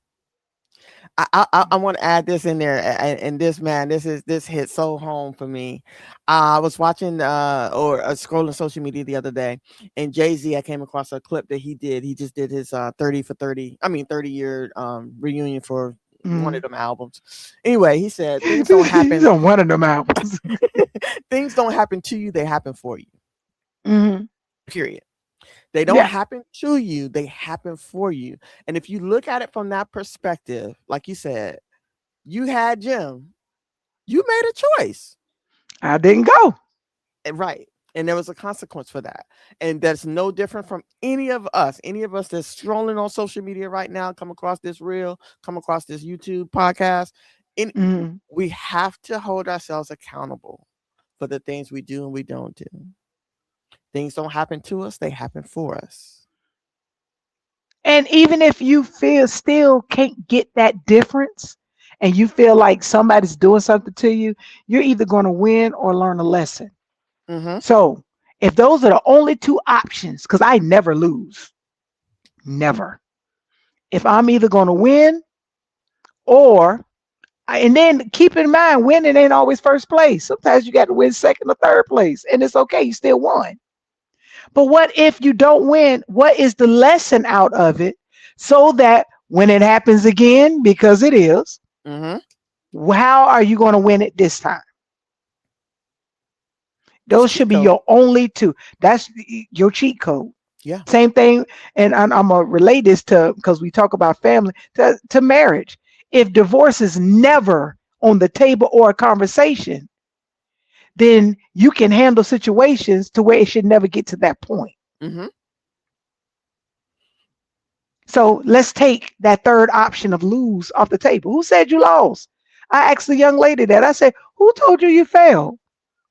I want to add this in there, and this, man, this hit so home for me. I was watching or scrolling social media the other day, and Jay-Z, I came across a clip that he did. He just did his 30 for 30. I mean 30-year reunion for one of Mm. them albums. Anyway, he said things don't He's happen. on one of them albums. Things don't happen to you; they happen for you. Hmm. Period. They don't Yeah, happen to you; they happen for you. And if you look at it from that perspective, like you said, you had Jim. You made a choice. I didn't go. Right. And there was a consequence for that. And that's no different from any of us that's strolling on social media right now, come across this reel, come across this YouTube podcast. And Hmm. we have to hold ourselves accountable for the things we do and we don't do. Things don't happen to us, they happen for us. And even if you feel still can't get that difference and you feel like somebody's doing something to you, you're either going to win or learn a lesson. Mm-hmm. So if those are the only two options, because I never lose, never. If I'm either going to win or, and then keep in mind, winning ain't always first place. Sometimes you got to win second or third place, and it's okay. You still won. But what if you don't win? What is the lesson out of it so that when it happens again, because it is, Mm-hmm. how are you going to win it this time? That's a Those should cheat be code. your only two. That's your cheat code. Yeah. Same thing, and I'm gonna relate this to because we talk about family to marriage. If divorce is never on the table or a conversation, then you can handle situations to where it should never get to that point. Mm-hmm. So let's take that third option of lose off the table. Who said you lost? I asked the young lady that. I said, who told you you failed?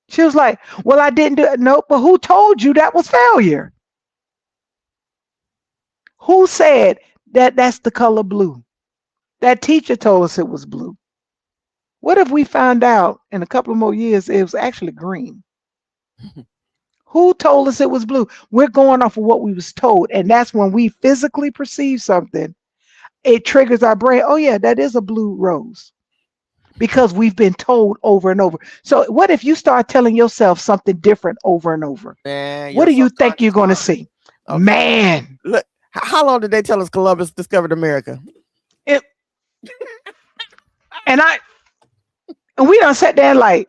She was like, well, I didn't do it. No, but who told you that was failure? Who said that that's the color blue? That teacher told us it was blue. What if we found out in a couple of more years it was actually green? Who told us it was blue? We're going off of what we was told. And that's when we physically perceive something, it triggers our brain. Oh, yeah, that is a blue rose because we've been told over and over. So, what if you start telling yourself something different over and over? Man, What your do you think you're subconscious going to mind. see? Okay. Man, Look, how long did they tell us Columbus discovered America? it, and I and we don't sit there like,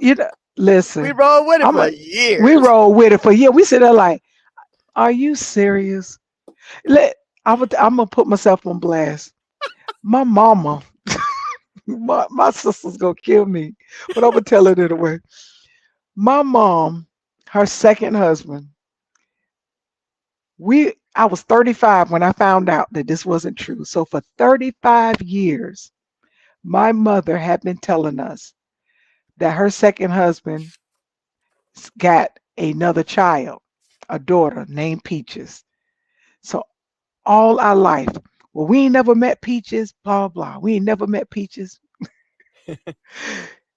you know, We listen, rode with it I'm for a we years. roll with it for years. We sit there like, are you serious? Let I'm gonna put myself on blast. My mama, my sister's gonna kill me, but I'm gonna tell it anyway. My mom, her second husband, I was 35 when I found out that this wasn't true. So for 35 years, my mother had been telling us that her second husband got another child, a daughter named Peaches. So all our life, Well, we ain't never met Peaches, blah, blah. We ain't never met Peaches.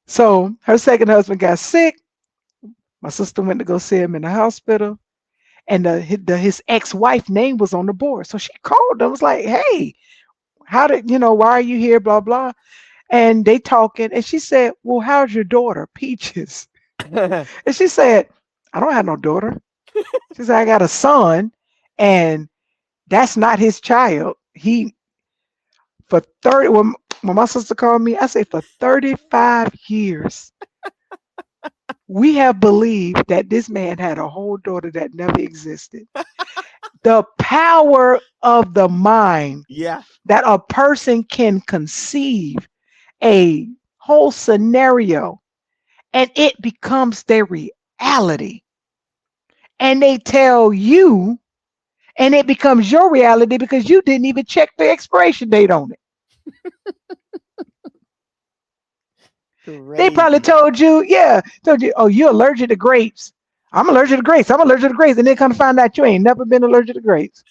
So her second husband got sick. My sister went to go see him in the hospital. And his ex-wife name was on the board. So she called them, was like, hey, how did, why are you here? Blah, blah. And they talking. And she said, well, how's your daughter, Peaches? And she said, I don't have no daughter. She said, I got a son, and that's not his child. He for 30 when my sister called me, I say for 35 years, we have believed that this man had a whole daughter that never existed. The power of the mind Yeah. that a person can conceive a whole scenario and it becomes their reality. And they tell you, and it becomes your reality because you didn't even check the expiration date on it. They probably Crazy. told you, yeah, told you, oh, you're allergic to grapes. I'm allergic to grapes. I'm allergic to grapes. And then come to find out you ain't never been allergic to grapes.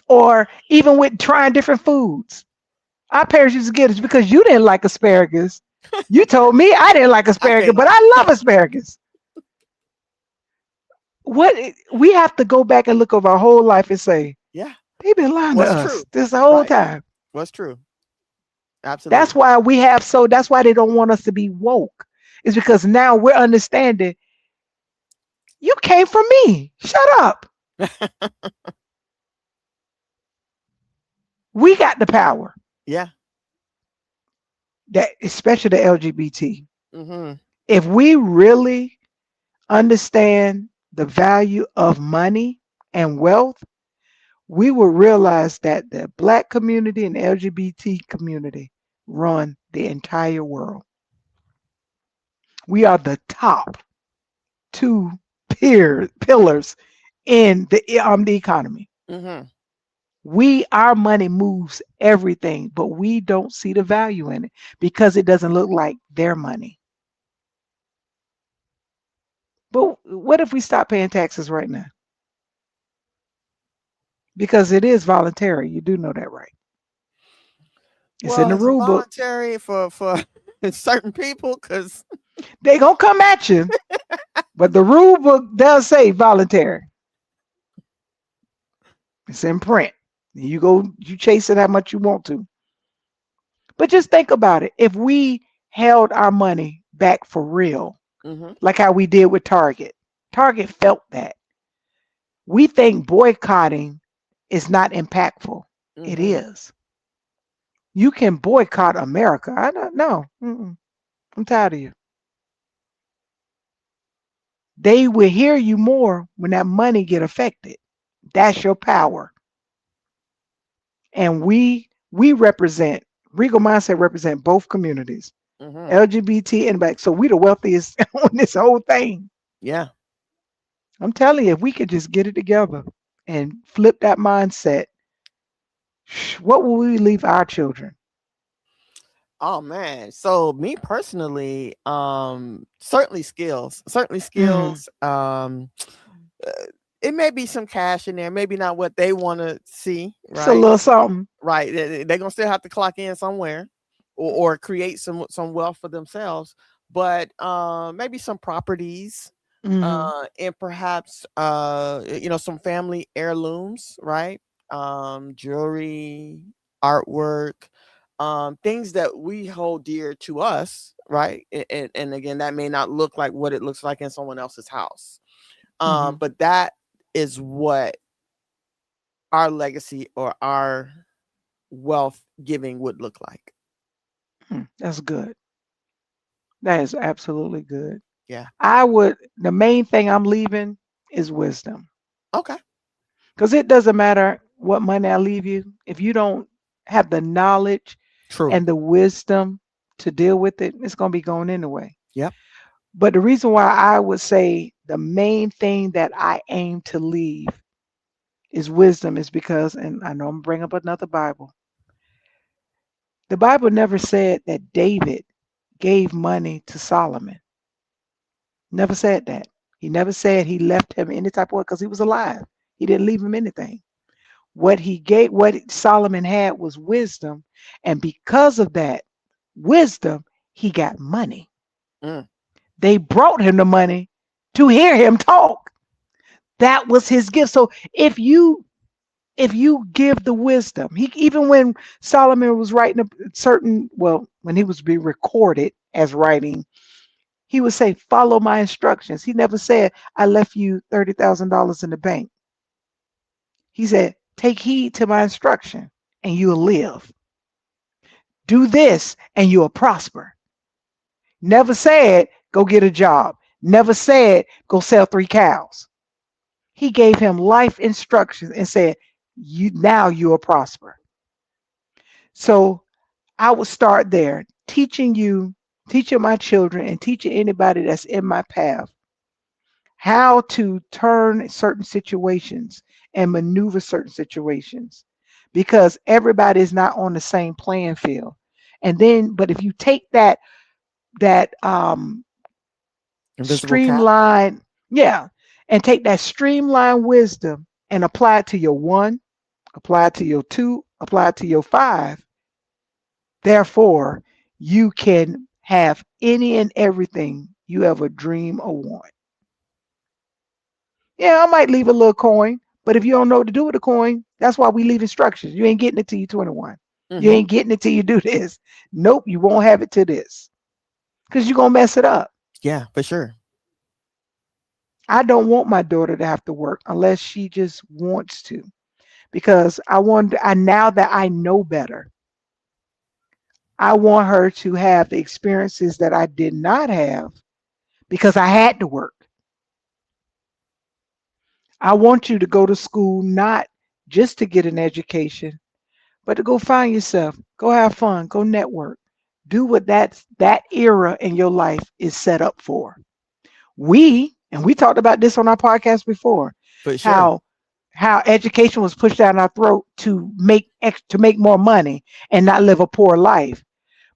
Or even with trying different foods. Our parents used to get us because you didn't like asparagus. You told me I didn't like I asparagus, can't but like. I love asparagus. What we have to go back and look over our whole life and say, Yeah. they've been lying to What's us true? this whole Right. time. What's true? That's Absolutely. why that's why they don't want us to be woke. It's because now we're understanding you came from me. Shut up. We got the power. Yeah. That especially the LGBT. Mm-hmm. If we really understand the value of money and wealth, we will realize that the black community and the LGBT community run the entire world. We are the top two pillars in the economy. Mm-hmm. Our money moves everything, but we don't see the value in it because it doesn't look like their money. But what if we stop paying taxes right now? Because it is voluntary. You do know that, right? It's in Well, the it's rule book. voluntary for certain people because They gonna come at you, but the rule book does say voluntary. It's in print. You chase it how much you want to. But just think about it. If we held our money back for real, mm-hmm. like how we did with Target, Target felt that. We think boycotting is not impactful. It Mm-hmm. is. You can boycott America. I don't know. I'm tired of you. They will hear you more when that money get affected. That's your power. And we represent Regal Mindset represent both communities, Mm-hmm. LGBT and black. So we the wealthiest on this whole thing. Yeah. I'm telling you, if we could just get it together and flip that mindset, what will we leave our children? Oh man. So me personally, certainly skills. Certainly Hmm. skills. Uh, it may be some cash in there, maybe not what they want to see, It's a right? little something. Right. They're gonna still have to clock in somewhere or create some wealth for themselves. But maybe some properties, Hmm. and perhaps some family heirlooms, right? Jewelry, artwork, things that we hold dear to us, right? And again, that may not look like what it looks like in someone else's house. Hmm. But that is what our legacy or our wealth giving would look like. That's good. That is absolutely good. Yeah. The main thing I'm leaving is wisdom. Okay. Because it doesn't matter what money I leave you. If you don't have the knowledge True. and the wisdom to deal with it, it's going to be going anyway. Yep. But the reason why I would say the main thing that I aim to leave is wisdom is because, and I know I'm bringing up another Bible. The Bible never said that David gave money to Solomon. Never said that. He never said he left him any type of way because he was alive. He didn't leave him anything. what Solomon had was wisdom, and because of that wisdom, he got money. Mm. They brought him the money to hear him talk. That was his gift. So if you give the wisdom, he even when Solomon was writing a certain, well, when he was being recorded as writing, he would say, "Follow my instructions." He never said, "I left you $30,000 in the bank." He said, "Take heed to my instruction, and you'll live. Do this, and you'll prosper." Never said, "Go get a job." Never said, "Go sell 3 cows." He gave him life instructions and said, you'll prosper. So I would start there, teaching my children, and teaching anybody that's in my path how to turn certain situations and maneuver certain situations, because everybody is not on the same playing field. And then, but if you take that Invisible cap. streamline, yeah, and take that streamlined wisdom and apply it to your one, apply it to your two, apply it to your five. Therefore, you can have any and everything you ever dream or want. Yeah, I might leave a little coin, but if you don't know what to do with the coin, that's why we leave instructions. You ain't getting it till you're 21. You Hmm. ain't getting it till you do this. Nope, you won't have it till this because you're going to mess it up. Yeah, for sure. I don't want my daughter to have to work unless she just wants to, because now that I know better, I want her to have the experiences that I did not have because I had to work. I want you to go to school not just to get an education, but to go find yourself, go have fun, go network, do what that era in your life is set up for. We talked about this on our podcast before, For sure. how how education was pushed down our throat to make more money and not live a poor life.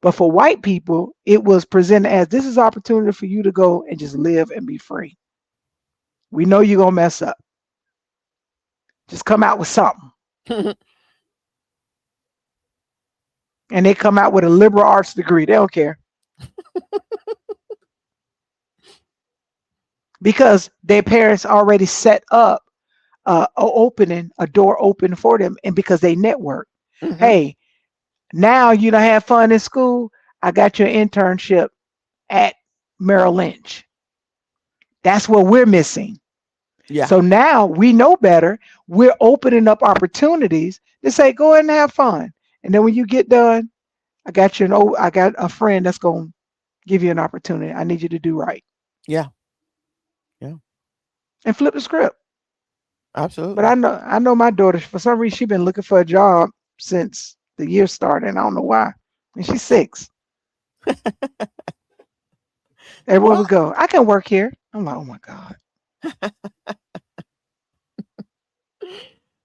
But for white people, it was presented as, this is opportunity for you to go and just live and be free. We know you're gonna mess up. Just come out with something. And they come out with a liberal arts degree. They don't care because their parents already set up a door open for them, and because they network. Hmm. Hey, now you don't have fun in school. I got your internship at Merrill Lynch. That's what we're missing. Yeah. So now we know better. We're opening up opportunities to say, go ahead and have fun. And then when you get done, I got a friend that's going to give you an opportunity. I need you to do right Yeah. Yeah. and flip the script. But Absolutely. I know my daughter, for some reason, she's been looking for a job since the year started, and I don't know why. And she's 6. Everywhere Well, we go, I can work here. I'm like, oh my God.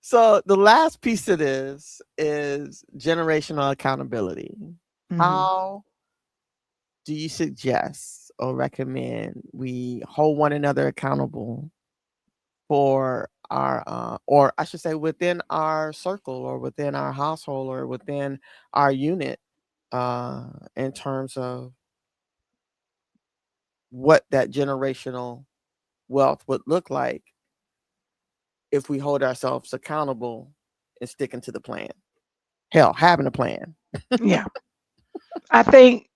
so the last piece of this is generational accountability. Hmm. How do you suggest or recommend we hold one another accountable for our, or I should say, within our circle or within our household or within our unit, in terms of what that generational wealth would look like if we hold ourselves accountable and sticking to the plan? Hell, having a plan. Yeah. I think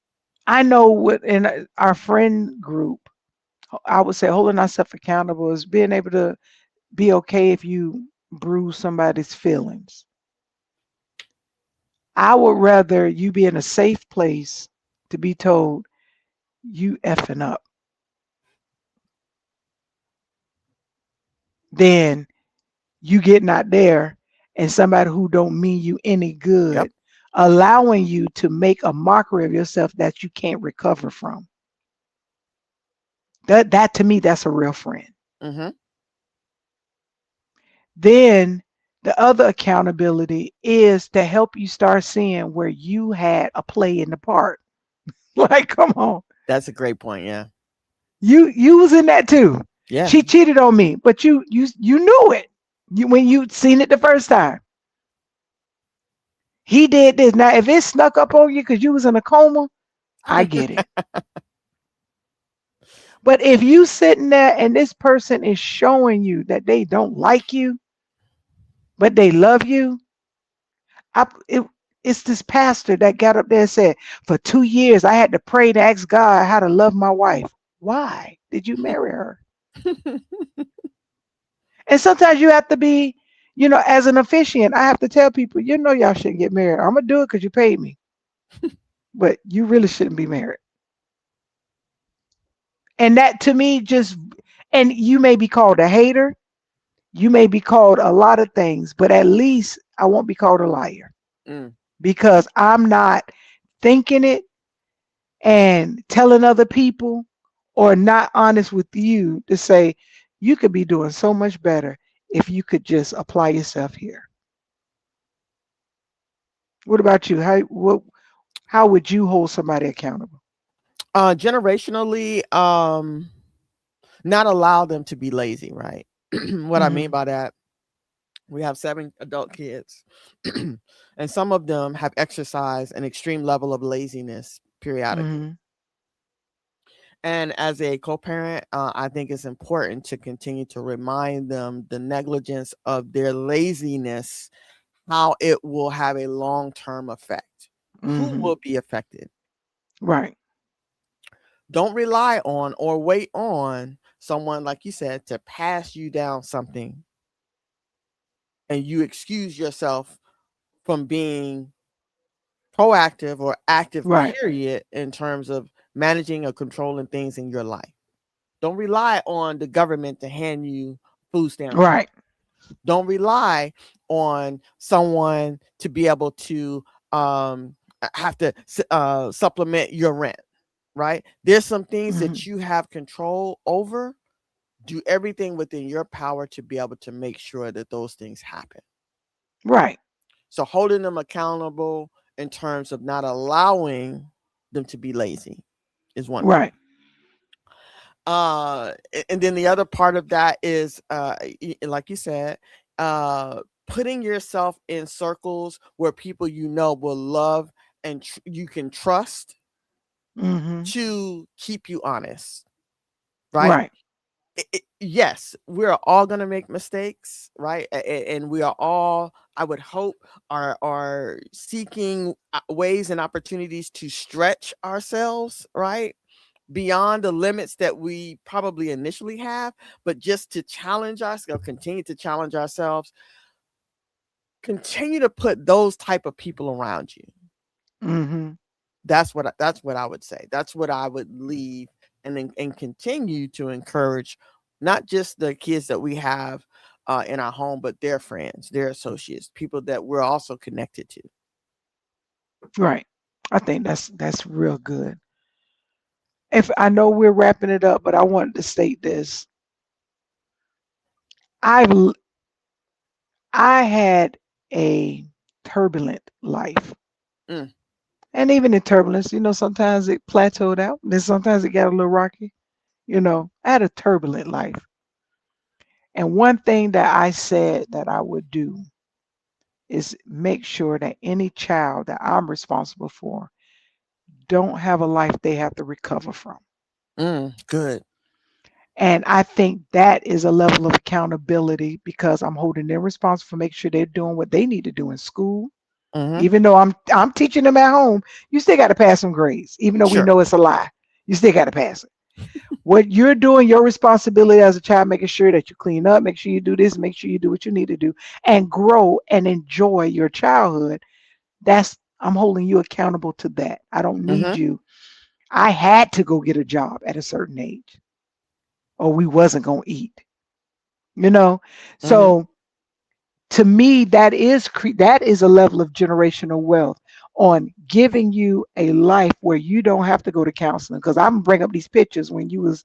I know what in our friend group, I would say holding ourselves accountable is being able to be okay if you bruise somebody's feelings. I would rather you be in a safe place to be told you effing up than you getting out there and somebody who don't mean you any Yep. good allowing you to make a mockery of yourself that you can't recover from. That to me, that's a real friend. Hmm. Then the other accountability is to help you start seeing where you had a play in the part. Like, come on. That's a great point. Yeah. You was in that too. Yeah. She cheated on me, but you knew it. When you seen it the first time. He did this. Now, if it snuck up on you because you was in a coma, I get it. But if you sitting there and this person is showing you that they don't like you, but they love you, I, it, it's this pastor that got up there and said, for 2 years, I had to pray to ask God how to love my wife. Why did you marry her? And sometimes you have to be, as an officiant, I have to tell people, y'all shouldn't get married. I'm going to do it because you paid me, but you really shouldn't be married. And that to me and you may be called a hater. You may be called a lot of things, but at least I won't be called a liar Mm. because I'm not thinking it and telling other people or not honest with you to say you could be doing so much better if you could just apply yourself here. What about you? How would you hold somebody accountable? Generationally, not allow them to be lazy, right? What I mean Mhm. by that, we have 7 adult kids, and some of them have exercised an extreme level of laziness periodically. Mhm. And as a co-parent, I think it's important to continue to remind them the negligence of their laziness, how it will have a long-term effect. Who Mhm. will be affected? Right. Don't rely on or wait on someone, like you said, to pass you down something and you excuse yourself from being proactive or active, Right. period, in terms of managing or controlling things in your life. Don't rely on the government to hand you food stamp check. Right. Don't rely on someone to be able to have to supplement your rent, right? There's some things Mhm. that you have control over. Do everything within your power to be able to make sure that those things happen. Right. So holding them accountable in terms of not allowing them to be lazy is one thing. Right. And then the other part of that is like you said, uh putting yourself in circles where people will love and you can trust Mhm. to keep you honest, right? Right. Yes, we're all going to make mistakes, right? And we are all, I would hope, are seeking ways and opportunities to stretch ourselves, right, beyond the limits that we probably initially have, but just to challenge ourselves, continue to challenge ourselves, continue to put those type of people around you. Mhm. That's what I would say. That's what I would leave, and continue to encourage not just the kids that we have in our home, but their friends, their associates, people that we're also connected to. Right. I think that's real good. If I know we're wrapping it up, but I wanted to state this. I've l- I had a turbulent life. Mm, And even in turbulence, sometimes it plateaued out, then sometimes it got a little rocky. I had a turbulent life. And one thing that I said that I would do is make sure that any child that I'm responsible for don't have a life they have to recover from. good. And I think that is a level of accountability because I'm holding them responsible for making sure they're doing what they need to do in school. Hmm. Even though I'm teaching them at home, you still got to pass some grades. Even though we Sure. know it's a lie, you still got to pass it. What you're doing, your responsibility as a child, making sure that you clean up, make sure you do this, make sure you do what you need to do, and grow and enjoy your childhood. I'm holding you accountable to that. I don't need Hmm. you. I had to go get a job at a certain age, or we wasn't gonna eat. You know, Hmm. so to me, that is a level of generational wealth on giving you a life where you don't have to go to counseling. Because I'm bring up these pictures when you was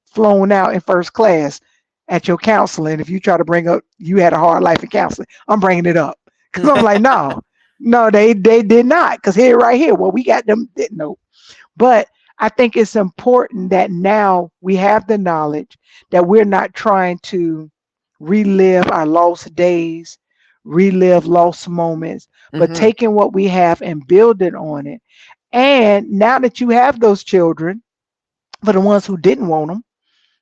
flown out in first class at your counseling. If you try to bring up you had a hard life in counseling, I'm bringing it up because I'm like, no, no, they did not. Because here, right here, well, we got them. No, but I think it's important that now we have the knowledge that we're not trying to relive our lost days, relive lost moments, but Mm-hmm. taking what we have and building on it. And now that you have those children, for the ones who didn't want them,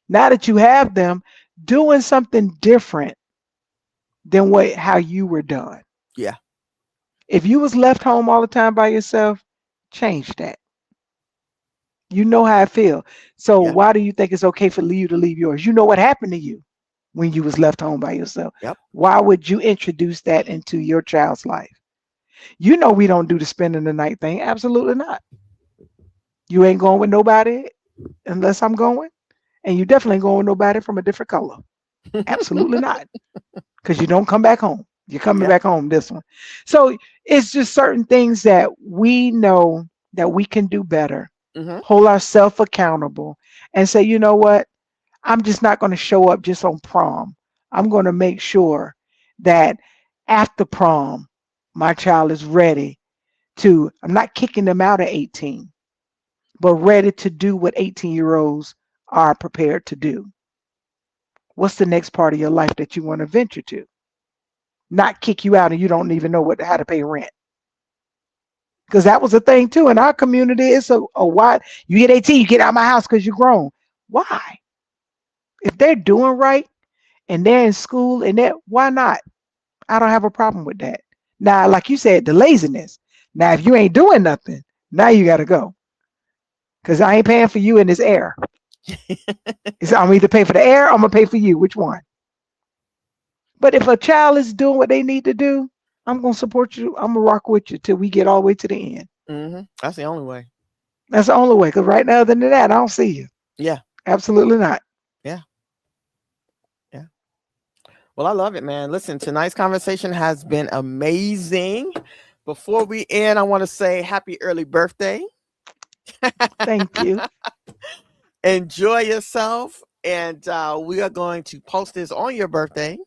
now that you have them, doing something different than what how you were done. Yeah. If you was left home all the time by yourself, change that. You know how I feel. So Yeah. why do you think it's okay for you to leave yours? You know what happened to you when you was left home by yourself. Yep. Why would you introduce that into your child's life? You know we don't do the spending the night thing. Absolutely not. You ain't going with nobody unless I'm going, and you definitely ain't going with nobody from a different color. Absolutely not. Because you don't come back home. You're coming Yeah. back home this one. So it's just certain things that we know that we can do better, Mm-hmm. hold ourselves accountable, and say, you know what? I'm just not going to show up just on prom. I'm going to make sure that after prom, my child is ready to, I'm not kicking them out at 18, but ready to do what 18-year-olds are prepared to do. What's the next part of your life that you want to venture to? Not kick you out and you don't even know how to pay rent. Because that was a thing too in our community. It's a wide. You get 18, you get out of my house because you're grown. Why? If they're doing right and they're in school and that, why not? I don't have a problem with that. Now, like you said, the laziness. Now, if you ain't doing nothing, now you got to go. Because I ain't paying for you in this air. It's, I'm either pay for the air or I'm going to pay for you. Which one? But if a child is doing what they need to do, I'm going to support you. I'm going to rock with you till we get all the way to the end. Mm-hmm. That's the only way. That's the only way. Because right now, other than that, I don't see you. Yeah. Absolutely not. Yeah. Yeah. Well, I love it, man. Listen, tonight's conversation has been amazing. Before we end, I want to say happy early birthday. Thank you. Enjoy yourself. And we are going to post this on your birthday.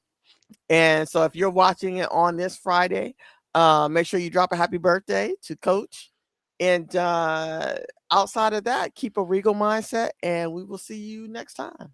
And so if you're watching it on this Friday, make sure you drop a happy birthday to Coach. And outside of that, keep a regal mindset. And we will see you next time.